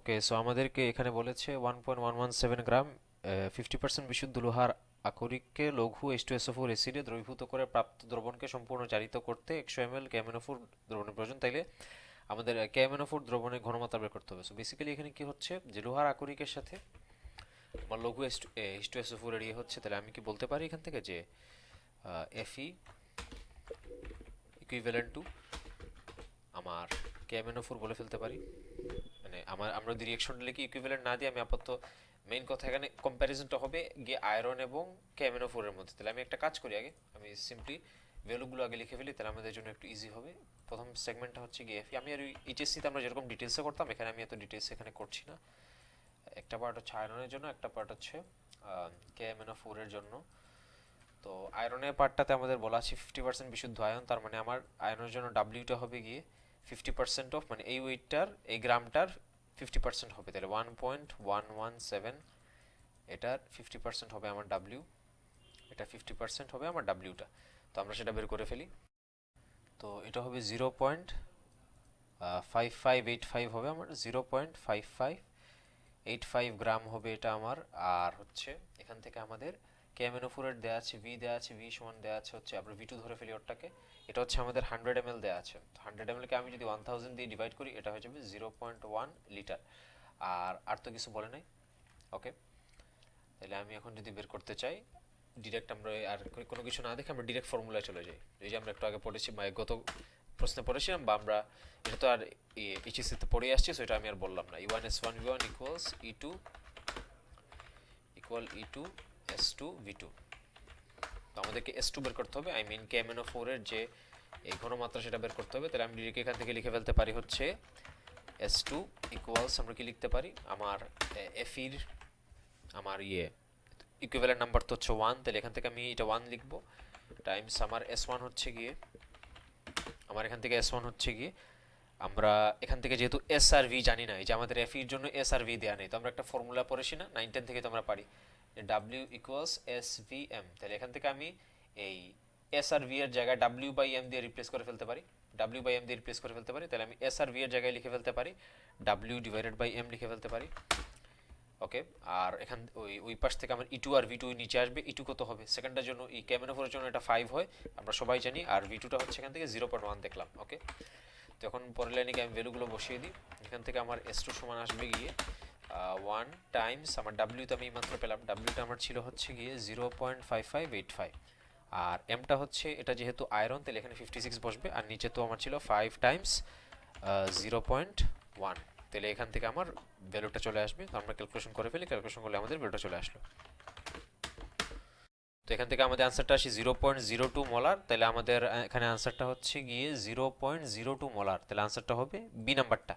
ওকে, so আমাদেরকে এখানে বলেছে 1.117 গ্রাম 50% বিশুদ্ধ লোহার আকরিককে লঘু H2SO4 অ্যাসিডে দ্রবীভূত করে প্রাপ্ত দ্রবণকে সম্পূর্ণ জারিত করতে 100 ml KMnO4 দ্রবণের প্রয়োজন। তাইলে আমাদের KMnO4 দ্রবণের ঘনমাত্রা বের করতে হবে। সো বেসিক্যালি এখানে কি হচ্ছে যে লোহার আকরিকের সাথে আমার লঘু H2SO4 এর ইয়ে হচ্ছে, তাহলে আমি কি বলতে পারি এখান থেকে যে Fe ইকুইভ্যালেন্ট টু আমার KMnO4 বলে ফেলতে পারি। মানে আমরা যদি রিঅ্যাকশনটা লিখি ইকুইভ্যালেন্ট না দিয়ে আমি আপাতত মেইন কথা এখানে কম্প্যারিজনটা হবে গিয়ে আয়রন এবং KMnO4 এর মধ্যে। তাহলে আমি একটা কাজ করি, আগে আমি সিম্পলি ভ্যালুগুলো আগে লিখে ফেলি, তাহলে আমাদের জন্য একটু ইজি হবে। প্রথম সেগমেন্টটা হচ্ছে গিয়ে Fe। আমি আর এইচএসসি তে আমরা যেরকম ডিটেইলসে করতাম এখানে আমি এত ডিটেইলস এখানে করছি না। একটা পার্ট হচ্ছে আয়রনের জন্য, একটা পার্ট হচ্ছে KMnO4 এর জন্য। তো আয়রনের পার্টটাতে আমাদের বলা আছে 50% বিশুদ্ধ আয়ন, তার মানে আমার আয়রনের জন্য ডাব্লিউটা হবে গিয়ে 50% অফ, মানে এই ওয়েটটার এই গ্রামটার 50% হবে, তাহলে 1.117, এটার 50% হবে আমার ডাব্লিউ, এটা 50% হবে আমার ডাব্লিউটা। তো আমরা সেটা বের করে ফেলি। তো এটা হবে 0.5585 হবে আমার, 0.5585 গ্রাম হবে এটা আমার। আর হচ্ছে এখান থেকে আমাদের KMnO4 এর দেওয়া আছে ভি, দেওয়া আছে ভি সমান দেওয়া আছে হচ্ছে, আমরা ভি2 ধরে ফেলি ওরটাকে। এটা হচ্ছে আমাদের 100 ml দেওয়া আছে, 100 ml কে আমি যদি 1000 দিয়ে ডিভাইড করি এটা হয়ে যাবে 0.1 লিটার। আর তো কিছু বলে নাই। ওকে, তাহলে আমি এখন যদি বের করতে চাই ডিরেক্ট, আমরা আর কোনো কিছু না দেখে আমরা ডিরেক্ট ফর্মুলায় চলে যাই। এই যে আমরা একটু আগে পড়েছি, গত প্রশ্নে পড়েছিলাম, বা আমরা এটা তো আর এইচএসসি তে পড়ে আসছি, সো এটা আমি আর বললাম না। E1S1V1 equals E2 equal E2 S2 V2। তো আমাদেরকে S2 বের করতে হবে, আই মিন KMnO4 এর যে এই ঘনমাত্রা সেটা বের করতে হবে। তাহলে আমি ডিরেক্ট এখান থেকে লিখে ফেলতে পারি হচ্ছে S2 ইকুয়ালস, আমরা কি লিখতে পারি, আমার Fe এর আমার ইকুইভ্যালেন্ট নাম্বার তো হচ্ছে 1, তাহলে এখান থেকে আমি এটা 1 লিখব, টাইমস আমার S1 হচ্ছে গিয়ে, আমার এখান থেকে S1 হচ্ছে গিয়ে, আমরা এখান থেকে যেহেতু এস আর ভি জানি না, এই যে আমাদের এফ এর জন্য এস আর ভি দেওয়া নেই, তো আমরা একটা ফর্মুলা পড়েছি না 9-10 থেকে, তো আমরা পারি W equals S V M. তাহলে এখান থেকে আমি এই এস আর ভি এর জায়গায় ডাব্লিউ বাই এম দিয়ে রিপ্লেস করে ফেলতে পারি, ডাব্লিউ বাই এম দিয়ে রিপ্লেস করে ফেলতে পারি। তাহলে আমি এস আর ভি এর জায়গায় লিখে ফেলতে পারি ডাব্লিউ ডিভাইডেড বাই এম লিখে ফেলতে পারি। ওকে, আর এখান ওই পাশ থেকে আমার E2 আর V2 নিচে আসবে। E2 কত হবে, সেকেন্ডটার জন্য এই KMnO4 এর জন্য এটা 5 হয়, আমরা সবাই জানি, আর V2টা হচ্ছে এখান থেকে 0.1 দেখলাম। ওকে, তো এখন পরের লাইনে আমি ভ্যালুগুলো বসিয়ে দিই। এখান থেকে আমার S2 সমান আসবে গিয়ে 1 টাইমস আমার W, তো আমি মাত্র পেলাম, Wটা আমার ছিল হচ্ছে গিয়ে 0.5585, আর Mটা হচ্ছে এটা যেহেতু আয়রন তাহলে এখানে 56 বসবে, আর নিচে তো আমার ছিল 5 টাইমস 0.1, তাহলে এখান থেকে আমার ভ্যালুটা চলে আসবে। তো আমরা ক্যালকুলেশন করে ফেলি, ক্যালকুলেশন করলে আমাদের ভ্যালুটা চলে আসলো। তো এখান থেকে আমাদের আনসারটা আসি 0.02 মোলার, তাহলে আমাদের এখানে আনসারটা হচ্ছে গিয়ে 0.02 মোলার, তাহলে আনসারটা হবে বি নাম্বারটা।